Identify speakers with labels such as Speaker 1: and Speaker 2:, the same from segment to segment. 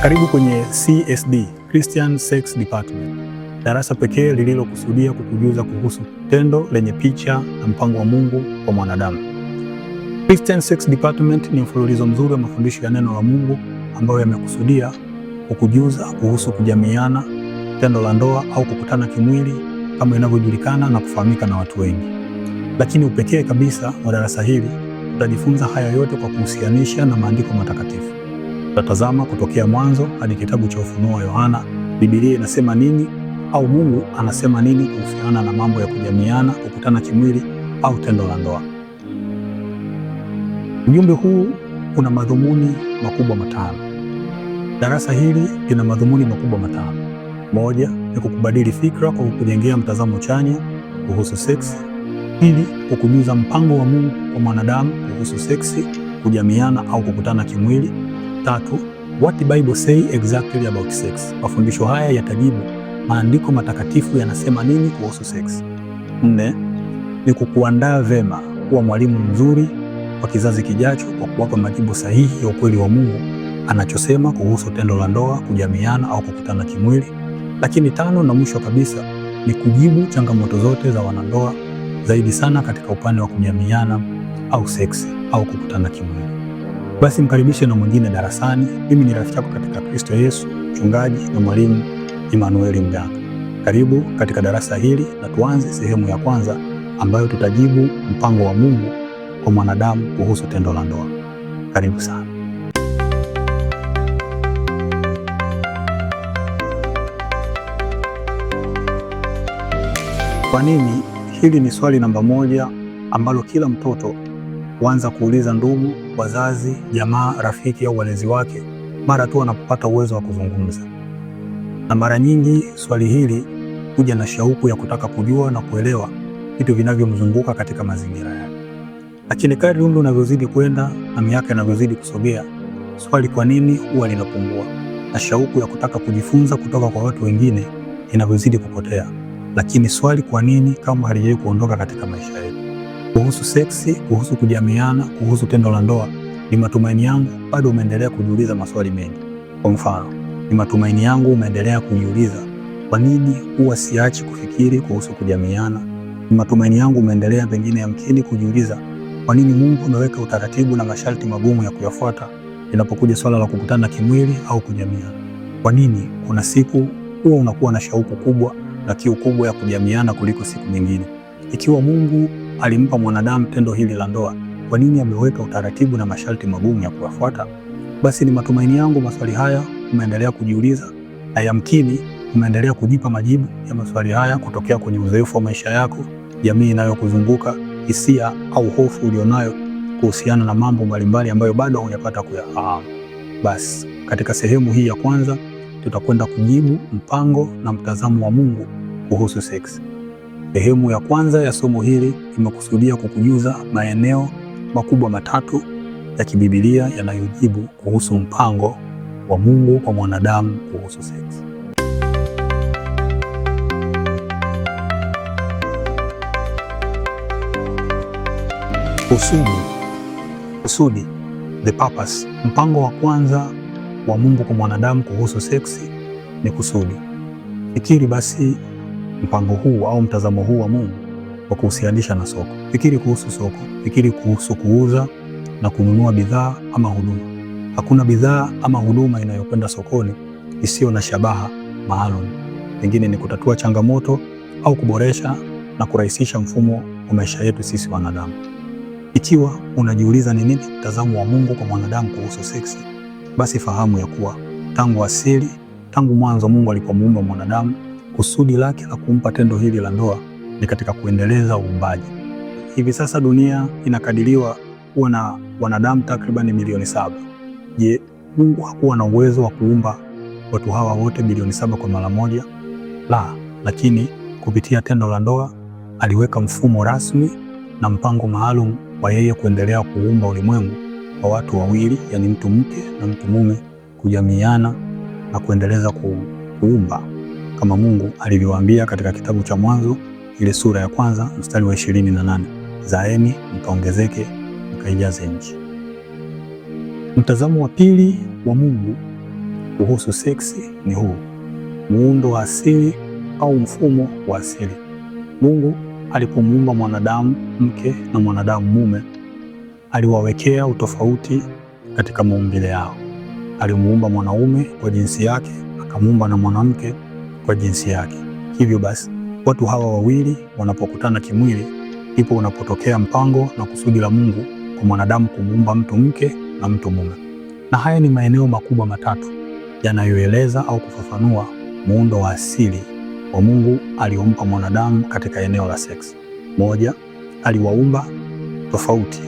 Speaker 1: Karibu kwenye CSD, Christian Sex Department, darasa pekee lililokusudia kukujuza kuhusu tendo lenye picha na mpango wa Mungu kwa mwanadamu. Christian Sex Department ni mfululizo mzuri wa mafundisho ya neno la Mungu ambayo yamekusudia kukujuza kuhusu kujamiana, tendo la ndoa au kukutana kimwili kama inavyojulikana na kufahamika na watu wengi. Lakini upekee kabisa wa darasa hili, tutajifunza haya yote kwa kuhusianisha na maandiko matakatifu. Tutatazama kutokea Mwanzo hadi kitabu cha Ufunuo wa Yohana, Biblia inasema nini au Mungu anasema nini kuhusiana na mambo ya kujamiana, kukutana kimwili au tendo la ndoa. Ujumbe huu una madhumuni makubwa matano. Darasa hili lina madhumuni makubwa matano. Moja, ni kukubadili fikra kwa kukujengea mtazamo chanya kuhusu seksi. Pili, kukujuza mpango wa Mungu kwa mwanadamu kuhusu seksi, kujamiana au kukutana kimwili. Tatu, what the Bible say exactly about sex. Mafundisho haya yatajibu maandiko matakatifu yanasema nini kuhusu sex. Nne, ni kukuandaa vema kuwa mwalimu mzuri wa kizazi kijacho kwa kuwapa majibu sahihi ya ukweli wa Mungu anachosema kuhusu tendo la ndoa, kujamiana au kukutana kimwili. Lakini tano na mwisho kabisa ni kujibu changamoto zote za wanandoa, zaidi sana katika upande wa kujamiana au seksi au kukutana kimwili. Basi mkaribishe na mwingine darasani. Mimi ni rafiki yako katika Kristo Yesu, mchungaji na mwalimu Emmanuel Mganga. Karibu katika darasa hili na tuanze sehemu ya kwanza ambayo tutajibu mpango wa Mungu kwa mwanadamu kuhusu tendo la ndoa. Karibu sana. Kwa nini? Hili ni swali namba moja ambalo kila mtoto huanza kuuliza ndugu, wazazi, jamaa, rafiki au walezi wake mara tu anapopata uwezo wa kuzungumza. Na mara nyingi swali hili huja na shauku ya kutaka kujua na kuelewa vitu vinavyomzunguka katika mazingira yake. Lakini kadri umri unavyozidi kwenda na miaka inavyozidi kusogea, swali kwa nini huwa linapungua na shauku ya kutaka kujifunza kutoka kwa watu wengine inavyozidi kupotea. Lakini swali kwa nini kama halijawahi kuondoka katika maisha yetu. Kuhusu seksi, kuhusu kujamiana, kuhusu tendo la ndoa, ni matumaini yangu bado umeendelea kujiuliza maswali mengi. Kwa mfano, ni matumaini yangu umeendelea kujiuliza kwa nini huwa siachi kufikiri kuhusu kujamiana. Ni matumaini yangu umeendelea pengine yamkini kujiuliza kwa nini Mungu ameweka utaratibu na masharti magumu ya kuyafuata inapokuja swala la kukutana kimwili au kujamiana. Kwa nini kuna siku huwa unakuwa na shauku kubwa na kiu kubwa ya kujamiana kuliko siku nyingine? Ikiwa Mungu alimpa mwanadamu tendo hili la ndoa, kwa nini ameweka utaratibu na masharti magumu ya kuyafuata? Basi ni matumaini yangu maswali haya umeendelea kujiuliza, na yamkini umeendelea kujipa majibu ya maswali haya kutokea kwenye uzoefu wa maisha yako, jamii inayokuzunguka, hisia au hofu ulionayo kuhusiana na mambo mbalimbali ambayo bado hujapata kuyafahamu. Basi katika sehemu hii ya kwanza tutakwenda kujibu mpango na mtazamo wa Mungu kuhusu seksi. Sehemu ya kwanza ya somo hili imekusudia kukujuza maeneo makubwa matatu ya kibibilia yanayojibu kuhusu mpango wa Mungu kwa mwanadamu kuhusu seksi. Kusudi, the purpose. Mpango wa kwanza wa Mungu kwa mwanadamu kuhusu seksi ni kusudi. Fikiri basi mpango huu au mtazamo huu wa Mungu kwa kuhusianisha na soko. Fikiri kuhusu soko, fikiri kuhusu kuuza na kununua bidhaa ama huduma. Hakuna bidhaa ama huduma inayokwenda sokoni isiyo na shabaha maalum. Pengine ni kutatua changamoto au kuboresha na kurahisisha mfumo wa maisha yetu sisi wanadamu. Ikiwa unajiuliza ni nini mtazamo wa Mungu kwa mwanadamu kuhusu seksi, basi fahamu ya kuwa tangu mwanzo Mungu alipomuumba mwanadamu, kusudi lake la kumpa tendo hili la ndoa ni katika kuendeleza uumbaji. Hivi sasa dunia inakadiriwa kuwa na wanadamu takriban milioni 7. Je, Mungu hakuwa na uwezo wa kuumba watu hawa wote milioni 7 kwa mara moja? La, lakini kupitia tendo la ndoa aliweka mfumo rasmi na mpango maalum wa yeye kuendelea kuumba ulimwengu kwa watu wawili, yani mtu mke na mtu mume, kujamiana na kuendeleza kuumba kama Mungu alivyowaambia katika kitabu cha Mwanzo ile sura ya 1 mstari wa 28, zaeni mkaongezeke mkaijaze nchi. Mtazamo wa pili wa Mungu kuhusu seksi ni huu: muundo wa asili au mfumo wa asili. Mungu alipomuumba mwanadamu mke na mwanadamu mume, aliwawekea utofauti katika maumbile yao. Alimuumba mwanaume kwa jinsi yake, akamuumba na mwanamke kwa jinsi yake. Hivyo basi, watu hawa wawili wanapokutana kimwili, ndipo unapotokea mpango na kusudi la Mungu kwa mwanadamu kumuumba mtu mke na mtu mume. Na haya ni maeneo makubwa matatu yanayoeleza au kufafanua muundo wa asili wa Mungu aliompa mwanadamu katika eneo la seksi. Moja, aliwaumba tofauti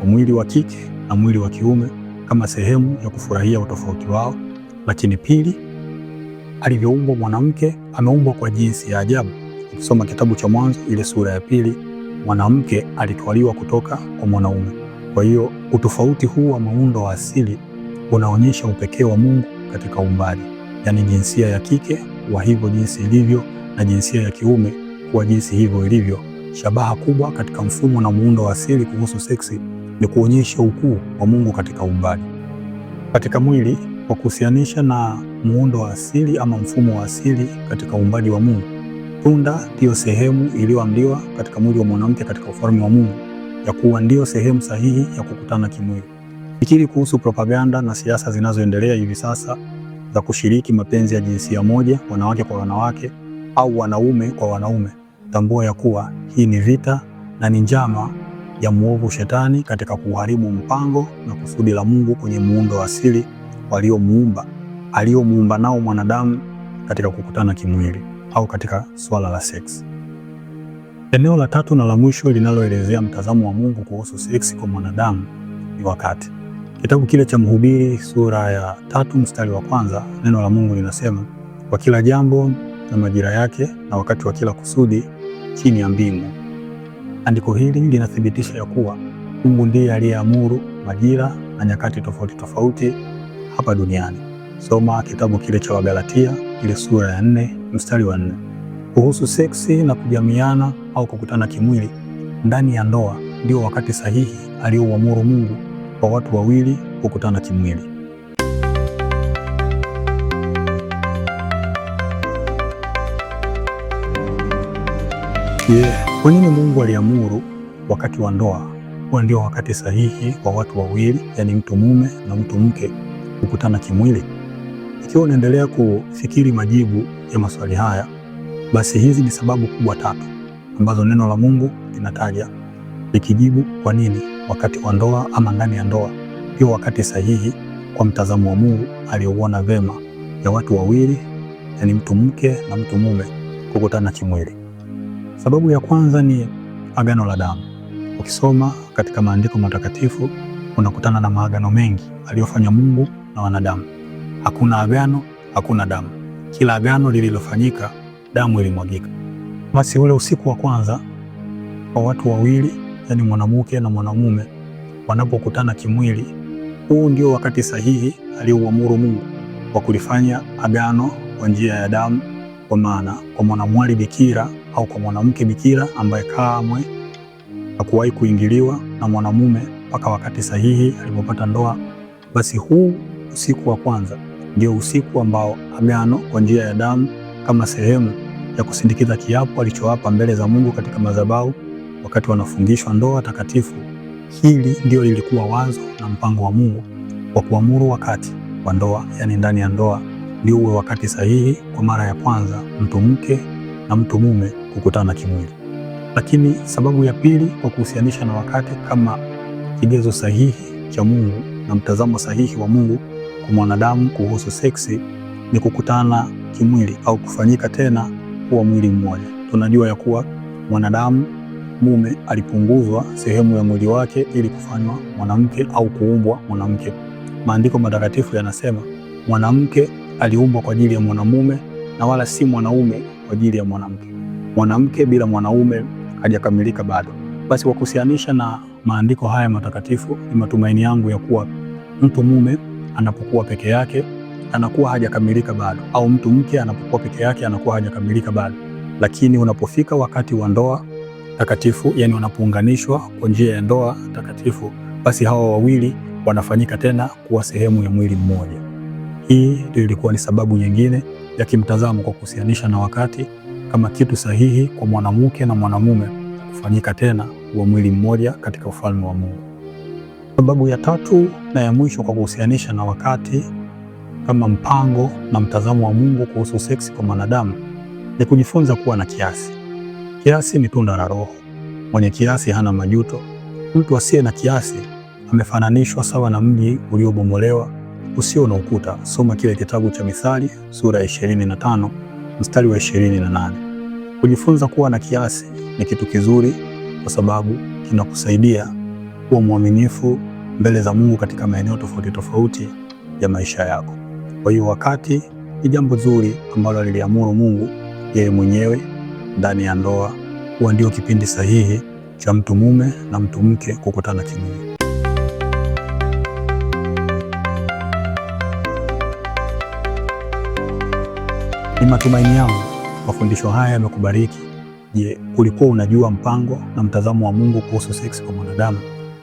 Speaker 1: wa mwili wa kike na mwili wa kiume kama sehemu ya kufurahia utofauti wao. Lakini pili, alivyoumbwa mwanamke, ameumbwa kwa jinsi ya ajabu. Ukisoma kitabu cha Mwanzo ile sura ya 2, mwanamke alitwaliwa kutoka kwa mwanaume. Kwa hiyo utofauti huu wa muundo wa asili unaonyesha upekee wa Mungu katika uumbaji, yaani jinsia ya kike wa hivyo jinsi ilivyo na jinsia ya kiume kwa jinsi hivyo ilivyo. Shabaha kubwa katika mfumo na muundo wa asili kuhusu seksi ni kuonyesha ukuu wa Mungu katika uumbaji. Katika mwili, kwa kuhusianisha na muundo wa asili ama mfumo wa asili katika uumbaji wa Mungu, tunda ndiyo sehemu iliyoamriwa katika mwili wa mwanamke katika ufalme wa Mungu ya kuwa ndiyo sehemu sahihi ya kukutana kimwili. Fikiri kuhusu propaganda na siasa zinazoendelea hivi sasa za kushiriki mapenzi ya jinsia moja, wanawake kwa wanawake au wanaume kwa wanaume. Tambua ya kuwa hii ni vita na ni njama ya mwovu Shetani katika kuharibu mpango na kusudi la Mungu kwenye muundo wa asili aliomuumba nao mwanadamu katika kukutana kimwili au katika swala la seksi. Eneo la tatu na la mwisho linaloelezea mtazamo wa Mungu kuhusu seksi kwa mwanadamu ni wakati. Kitabu kile cha Mhubiri sura ya 3 mstari wa 1, neno la Mungu linasema, kwa kila jambo na majira yake na wakati wa kila kusudi chini ya mbingu. Andiko hili linathibitisha ya kuwa Mungu ndiye aliyeamuru majira na nyakati tofauti tofauti hapa duniani. Soma kitabu kile cha Wagalatia ile sura ya 4 mstari wa 4. Kuhusu seksi na kujamiana au kukutana kimwili ndani ya ndoa, ndio wakati sahihi alioamuru Mungu kwa watu wawili kukutana kimwili. Kwa nini Mungu aliamuru wakati wa ndoa huwa ndio wakati sahihi kwa watu wawili, yaani mtu mume na mtu mke, kukutana kimwili? Ikiwa unaendelea kufikiri majibu ya maswali haya, basi hizi ni sababu kubwa 3 ambazo neno la Mungu linataja likijibu kwa nini wakati wa ndoa ama ndani ya ndoa ndio wakati sahihi kwa mtazamo wa Mungu aliouona vema ya watu wawili, yaani mtu mke na mtu mume, kukutana kimwili. Sababu ya kwanza ni agano la damu. Ukisoma katika maandiko matakatifu unakutana na maagano mengi aliyofanya Mungu na wanadamu. Hakuna agano, hakuna damu. Kila agano lililofanyika, damu ilimwagika. Basi ule usiku wa kwanza kwa watu wawili, yaani mwanamke na mwanamume, wanapokutana kimwili, huu ndio wakati sahihi alioamuru Mungu wa kulifanya agano kwa njia ya damu, kwa maana kwa mwanamwali bikira au kwa mwanamke bikira ambaye kamwe hakuwahi kuingiliwa na mwanamume mpaka wakati sahihi alipopata ndoa. Basi huu usiku wa kwanza ndio usiku ambao agano kwa njia ya damu, kama sehemu ya kusindikiza kiapo alichowapa mbele za Mungu katika madhabahu wakati wanafungishwa ndoa takatifu. Hili ndio lilikuwa wazo na mpango wa Mungu wa kuamuru wakati wa ndoa, yaani ndani ya ndoa ndio uwe wakati sahihi kwa mara ya kwanza mtu mke na mtu mume kukutana kimwili. Lakini sababu ya pili kwa kuhusianisha na wakati kama kigezo sahihi cha Mungu na mtazamo sahihi wa Mungu kwa mwanadamu kuhusu seksi ni kukutana kimwili au kufanyika tena kuwa mwili mmoja. Tunajua ya kuwa mwanadamu mume alipunguzwa sehemu ya mwili wake ili kufanywa mwanamke au kuumbwa mwanamke. Maandiko matakatifu yanasema mwanamke aliumbwa kwa ajili ya mwanamume na wala si mwanaume kwa ajili ya mwanamke. Mwanamke bila mwanaume hajakamilika bado. Basi kwa kuhusianisha na maandiko haya matakatifu, ni matumaini yangu ya kuwa mtu mume anapokuwa peke yake anakuwa hajakamilika bado, au mtu mke anapokuwa peke yake anakuwa hajakamilika bado. Lakini unapofika wakati wa ndoa takatifu, yani wanapounganishwa kwa njia ya ndoa takatifu, basi hawa wawili wanafanyika tena kuwa sehemu ya mwili mmoja. Hii ndio ilikuwa ni sababu nyingine ya kimtazamo kwa kuhusianisha na wakati kama kitu sahihi kwa mwanamke na mwanamume kufanyika tena wa mwili mmoja katika ufalme wa Mungu. Sababu ya tatu na ya mwisho kwa kuhusianisha na wakati kama mpango na mtazamo wa Mungu kuhusu seksi kwa mwanadamu ni kujifunza kuwa na kiasi. Kiasi ni tunda la Roho. Mwenye kiasi hana majuto. Mtu asiye na kiasi amefananishwa sawa na mji uliobomolewa usio na ukuta. Soma kile kitabu cha Mithali sura ya 25 mstari wa 28. Kujifunza kuwa na kiasi ni kitu kizuri kwa sababu kinakusaidia kuwa mwaminifu mbele za Mungu katika maeneo tofauti tofauti ya maisha yako. Kwa hiyo wakati ni jambo zuri ambalo aliliamuru Mungu yeye mwenyewe ndani ya ndoa, huwa ndio kipindi sahihi cha mtu mume na mtu mke kukutana kimwili. Ni matumaini yangu mafundisho haya yamekubariki. Je, ulikuwa unajua mpango na mtazamo wa Mungu kuhusu seksi kwa mwanadamu?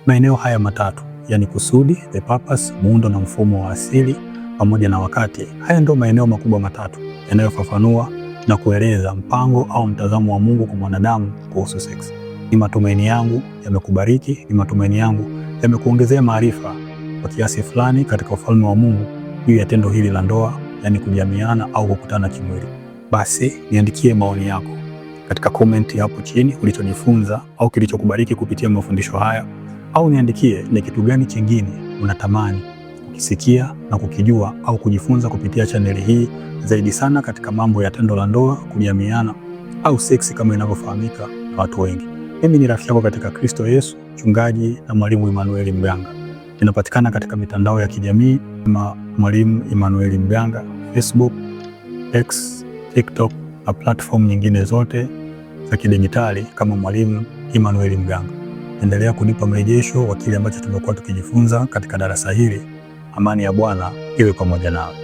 Speaker 1: Maeneo haya matatu, yani kusudi, the purpose, muundo na mfumo wa asili, pamoja na wakati. Haya ndio maeneo makubwa matatu yanayofafanua na kueleza mpango au mtazamo wa Mungu kwa mwanadamu kuhusu seksi. Ni matumaini yangu yamekubariki, ni matumaini yangu yamekuongezea maarifa kwa kiasi fulani katika ufalme wa Mungu juu ya tendo hili la ndoa, yani kujamiana au kukutana kimwili. Basi niandikie maoni yako katika comment hapo chini, ulichojifunza au kilichokubariki kupitia mafundisho haya, au niandikie ni kitu gani kingine unatamani kukisikia na kukijua au kujifunza kupitia chaneli hii zaidi sana katika mambo ya tendo la ndoa, kujamiana au seksi kama inavyofahamika na watu wengi. Mimi ni rafiki yako katika Kristo Yesu, mchungaji na mwalimu Emmanuel Mganga. Ninapatikana katika mitandao ya kijamii kama mwalimu Emmanuel Mganga, Facebook, X, TikTok na platform nyingine zote za kidijitali kama mwalimu Emmanuel Mganga. Endelea kunipa mrejesho wa kile ambacho tumekuwa tukijifunza katika darasa hili. Amani ya Bwana iwe pamoja nawe.